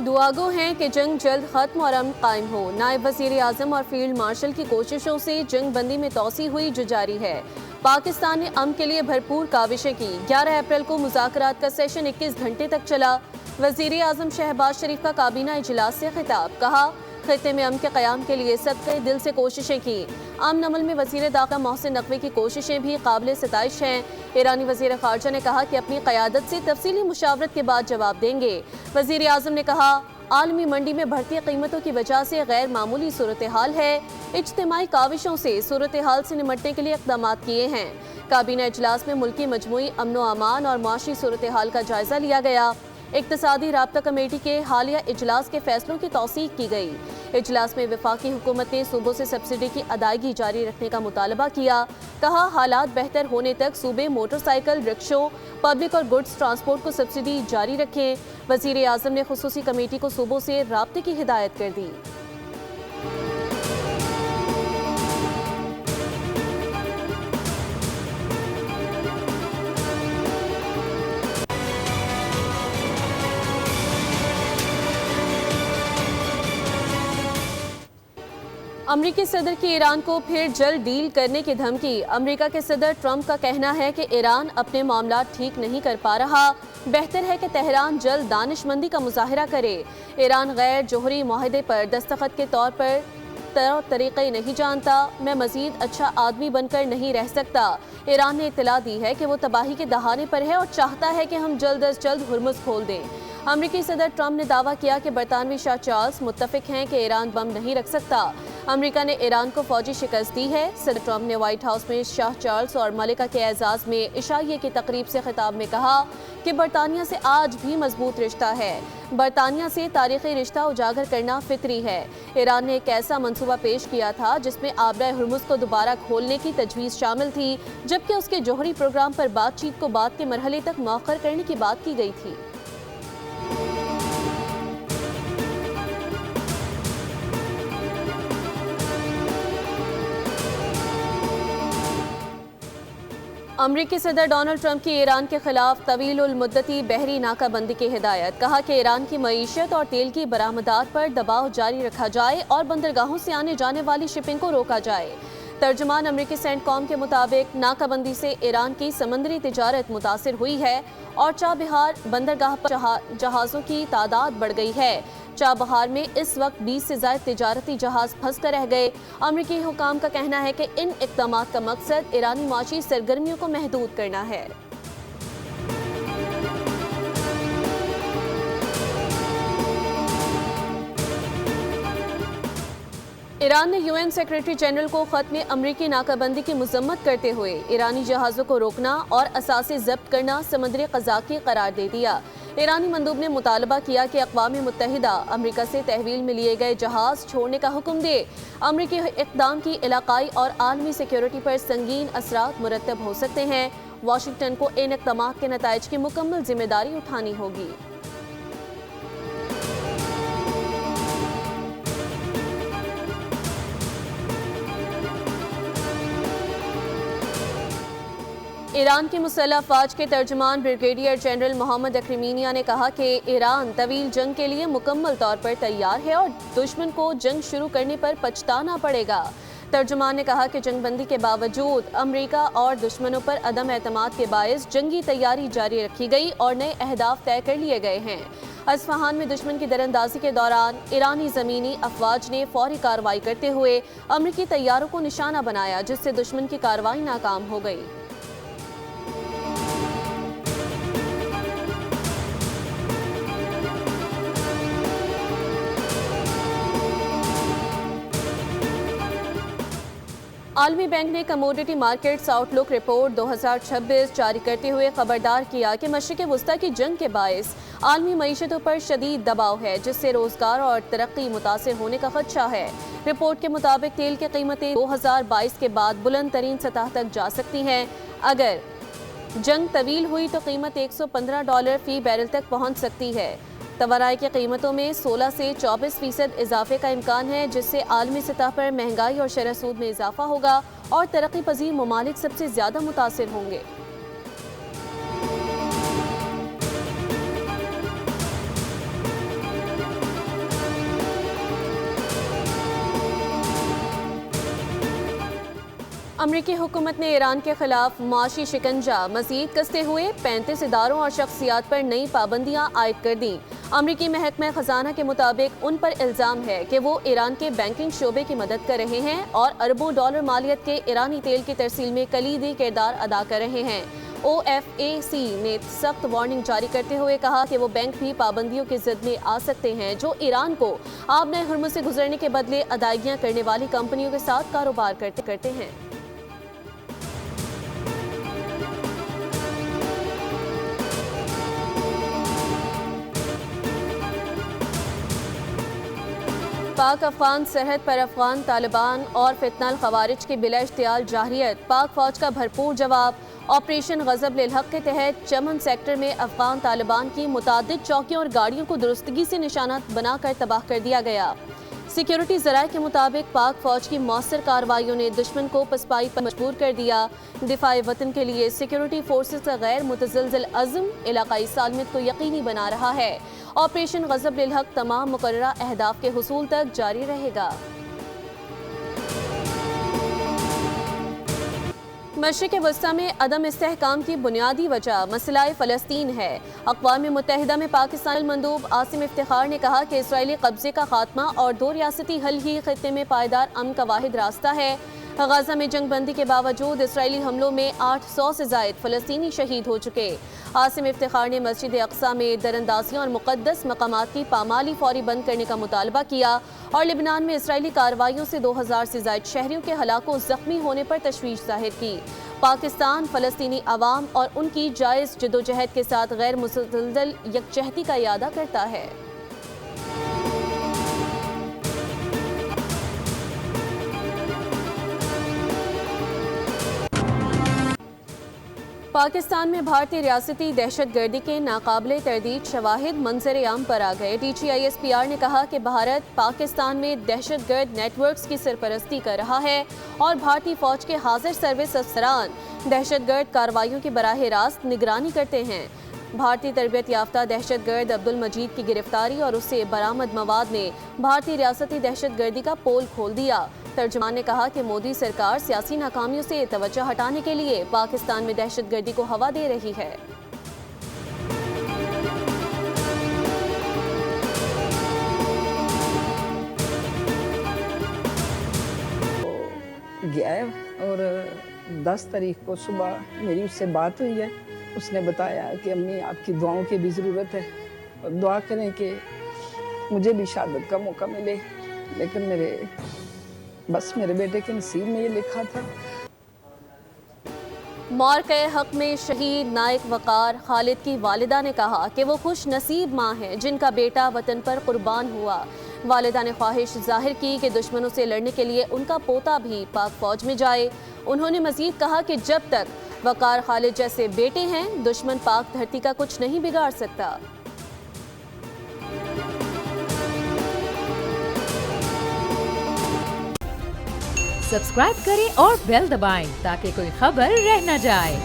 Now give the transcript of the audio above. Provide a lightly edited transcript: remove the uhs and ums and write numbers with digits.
دعاگو ہیں کہ جنگ جلد ختم اور امن قائم ہو۔ نائب وزیر اعظم اور فیلڈ مارشل کی کوششوں سے جنگ بندی میں توسیع ہوئی جو جاری ہے۔ پاکستان نے امن کے لیے بھرپور کاوشیں کی۔ 11 اپریل کو مذاکرات کا سیشن 21 گھنٹے تک چلا۔ وزیر اعظم شہباز شریف کا کابینہ اجلاس سے خطاب، کہا خطے میں امن کے قیام کے لیے صدقے دل سے کوششیں کی۔ امن عمل میں وزیر داخلہ محسن نقوی کی کوششیں بھی قابل ستائش ہیں۔ ایرانی وزیر خارجہ نے کہا کہ اپنی قیادت سے تفصیلی مشاورت کے بعد جواب دیں گے۔ وزیر اعظم نے کہا عالمی منڈی میں بڑھتی قیمتوں کی وجہ سے غیر معمولی صورتحال ہے، اجتماعی کاوشوں سے صورتحال سے نمٹنے کے لیے اقدامات کیے ہیں۔ کابینہ اجلاس میں ملکی مجموعی امن و امان اور معاشی صورتحال کا جائزہ لیا گیا۔ اقتصادی رابطہ کمیٹی کے حالیہ اجلاس کے فیصلوں کی توثیق کی گئی۔ اجلاس میں وفاقی حکومت نے صوبوں سے سبسڈی کی ادائیگی جاری رکھنے کا مطالبہ کیا۔ کہا حالات بہتر ہونے تک صوبے موٹر سائیکل، رکشوں، پبلک اور گڈز ٹرانسپورٹ کو سبسڈی جاری رکھیں۔ وزیر اعظم نے خصوصی کمیٹی کو صوبوں سے رابطے کی ہدایت کر دی۔ امریکی صدر کی ایران کو پھر جلد ڈیل کرنے کی دھمکی۔ امریکہ کے صدر ٹرمپ کا کہنا ہے کہ ایران اپنے معاملات ٹھیک نہیں کر پا رہا، بہتر ہے کہ تہران جلد دانش مندی کا مظاہرہ کرے۔ ایران غیر جوہری معاہدے پر دستخط کے طور پر طریقے نہیں جانتا، میں مزید اچھا آدمی بن کر نہیں رہ سکتا۔ ایران نے اطلاع دی ہے کہ وہ تباہی کے دہانے پر ہے اور چاہتا ہے کہ ہم جلد از جلد ہرمز کھول دیں۔ امریکی صدر ٹرمپ نے دعویٰ کیا کہ برطانوی شاہ چارلس متفق ہیں کہ ایران بم نہیں رکھ سکتا۔ امریکہ نے ایران کو فوجی شکست دی ہے۔ صدر ٹرمپ نے وائٹ ہاؤس میں شاہ چارلس اور ملکہ کے اعزاز میں عشائیے کی تقریب سے خطاب میں کہا کہ برطانیہ سے آج بھی مضبوط رشتہ ہے۔ برطانیہ سے تاریخی رشتہ اجاگر کرنا فطری ہے۔ ایران نے ایک ایسا منصوبہ پیش کیا تھا جس میں آبرہ ہرمز کو دوبارہ کھولنے کی تجویز شامل تھی، جبکہ اس کے جوہری پروگرام پر بات چیت کو بعد کے مرحلے تک مؤخر کرنے کی بات کی گئی تھی۔ امریکی صدر ڈونلڈ ٹرمپ کی ایران کے خلاف طویل المدتی بحری ناکہ بندی کی ہدایت، کہا کہ ایران کی معیشت اور تیل کی برآمدات پر دباؤ جاری رکھا جائے اور بندرگاہوں سے آنے جانے والی شپنگ کو روکا جائے۔ ترجمان امریکی سینٹ کام کے مطابق ناکہ بندی سے ایران کی سمندری تجارت متاثر ہوئی ہے اور چابہار بندرگاہ پر جہازوں کی تعداد بڑھ گئی ہے۔ چابہار میں اس وقت 20 سے زائد تجارتی جہاز پھنس کر رہ گئے۔ امریکی حکام کا کہنا ہے کہ ان اقدامات کا مقصد ایرانی معاشی سرگرمیوں کو محدود کرنا ہے۔ ایران نے UN سیکریٹری جنرل کو خط میں امریکی ناکہ بندی کی مذمت کرتے ہوئے ایرانی جہازوں کو روکنا اور اثاثے ضبط کرنا سمندری قزاقی قرار دے دیا۔ ایرانی مندوب نے مطالبہ کیا کہ اقوام متحدہ امریکہ سے تحویل میں لیے گئے جہاز چھوڑنے کا حکم دے۔ امریکی اقدام کی علاقائی اور عالمی سیکیورٹی پر سنگین اثرات مرتب ہو سکتے ہیں۔ واشنگٹن کو ان اقدامات کے نتائج کی مکمل ذمہ داری اٹھانی ہوگی۔ ایران کی مسلح افواج کے ترجمان بریگیڈیئر جنرل محمد اکرمینیہ نے کہا کہ ایران طویل جنگ کے لیے مکمل طور پر تیار ہے اور دشمن کو جنگ شروع کرنے پر پچھتانا پڑے گا۔ ترجمان نے کہا کہ جنگ بندی کے باوجود امریکہ اور دشمنوں پر عدم اعتماد کے باعث جنگی تیاری جاری رکھی گئی اور نئے اہداف طے کر لیے گئے ہیں۔ اصفہان میں دشمن کی دراندازی کے دوران ایرانی زمینی افواج نے فوری کارروائی کرتے ہوئے امریکی طیاروں کو نشانہ بنایا، جس سے دشمن کی کارروائی ناکام ہو گئی۔ عالمی بینک نے کموڈٹی مارکیٹس آؤٹ لک رپورٹ 2026 جاری کرتے ہوئے خبردار کیا کہ مشرق وسطیٰ کی جنگ کے باعث عالمی معیشتوں پر شدید دباؤ ہے، جس سے روزگار اور ترقی متاثر ہونے کا خدشہ ہے۔ رپورٹ کے مطابق تیل کی قیمتیں 2022 کے بعد بلند ترین سطح تک جا سکتی ہیں۔ اگر جنگ طویل ہوئی تو قیمت $115 فی بیرل تک پہنچ سکتی ہے۔ توانائی کی قیمتوں میں 16 سے 24% اضافے کا امکان ہے، جس سے عالمی سطح پر مہنگائی اور شرح سود میں اضافہ ہوگا اور ترقی پذیر ممالک سب سے زیادہ متاثر ہوں گے۔ امریکی حکومت نے ایران کے خلاف معاشی شکنجہ مزید کستے ہوئے 35 اداروں اور شخصیات پر نئی پابندیاں عائد کر دیں۔ امریکی محکمہ خزانہ کے مطابق ان پر الزام ہے کہ وہ ایران کے بینکنگ شعبے کی مدد کر رہے ہیں اور اربوں ڈالر مالیت کے ایرانی تیل کی ترسیل میں کلیدی کردار ادا کر رہے ہیں۔ OFAC نے سخت وارننگ جاری کرتے ہوئے کہا کہ وہ بینک بھی پابندیوں کی زد میں آ سکتے ہیں جو ایران کو آبِ ہرمز سے گزرنے کے بدلے ادائیگیاں کرنے والی کمپنیوں کے ساتھ کاروبار کرتے ہیں۔ پاک افغان سرحد پر افغان طالبان اور فتنہ الخوارج کی بلا اشتعال جارحیت، پاک فوج کا بھرپور جواب۔ آپریشن غضب للحق کے تحت چمن سیکٹر میں افغان طالبان کی متعدد چوکیوں اور گاڑیوں کو درستگی سے نشانات بنا کر تباہ کر دیا گیا۔ سیکیورٹی ذرائع کے مطابق پاک فوج کی مؤثر کارروائیوں نے دشمن کو پسپائی پر مجبور کر دیا۔ دفاع وطن کے لیے سیکیورٹی فورسز کا غیر متزلزل عزم علاقائی سالمیت کو یقینی بنا رہا ہے۔ آپریشن غضب للحق تمام مقررہ اہداف کے حصول تک جاری رہے گا۔ مشرق وسطی میں عدم استحکام کی بنیادی وجہ مسئلہ فلسطین ہے۔ اقوام متحدہ میں پاکستان مندوب عاصم افتخار نے کہا کہ اسرائیلی قبضے کا خاتمہ اور دو ریاستی حل ہی خطے میں پائیدار امن کا واحد راستہ ہے۔ غزہ میں جنگ بندی کے باوجود اسرائیلی حملوں میں 800 سے زائد فلسطینی شہید ہو چکے۔ عاصم افتخار نے مسجد اقصیٰ میں دراندازیوں اور مقدس مقامات کی پامالی فوری بند کرنے کا مطالبہ کیا اور لبنان میں اسرائیلی کارروائیوں سے 2000 سے زائد شہریوں کے ہلاک و زخمی ہونے پر تشویش ظاہر کی۔ پاکستان فلسطینی عوام اور ان کی جائز جدوجہد کے ساتھ غیر متزلزل یکجہتی کا اعادہ کرتا ہے۔ پاکستان میں بھارتی ریاستی دہشت گردی کے ناقابل تردید شواہد منظر عام پر آ گئے۔ DGISPR نے کہا کہ بھارت پاکستان میں دہشت گرد نیٹ ورکس کی سرپرستی کر رہا ہے اور بھارتی فوج کے حاضر سروس افسران دہشت گرد کارروائیوں کی براہ راست نگرانی کرتے ہیں۔ بھارتی تربیت یافتہ دہشت گرد عبدالمجید کی گرفتاری اور اس سے برآمد مواد نے بھارتی ریاستی دہشت گردی کا پول کھول دیا۔ ترجمان نے کہا کہ مودی سرکار سیاسی ناکامیوں سے توجہ ہٹانے کے لیے پاکستان میں دہشت گردی کو ہوا دے رہی ہے۔ گیا ہے اور 10 تاریخ کو صبح میری اس سے بات ہوئی ہے۔ اس نے بتایا کہ امی آپ کی دعاؤں کی بھی ضرورت ہے اور دعا کریں کہ مجھے بھی شہادت کا موقع ملے، لیکن میرے بیٹے کے نصیب میں یہ لکھا تھا۔ مارکہ حق میں شہید نائک وقار خالد کی والدہ نے کہا کہ وہ خوش نصیب ماں ہیں جن کا بیٹا وطن پر قربان ہوا۔ والدہ نے خواہش ظاہر کی کہ دشمنوں سے لڑنے کے لیے ان کا پوتا بھی پاک فوج میں جائے۔ انہوں نے مزید کہا کہ جب تک وقار خالد جیسے بیٹے ہیں دشمن پاک دھرتی کا کچھ نہیں بگاڑ سکتا۔ سبسکرائب کریں اور بیل دبائیں تاکہ کوئی خبر رہ نہ جائے۔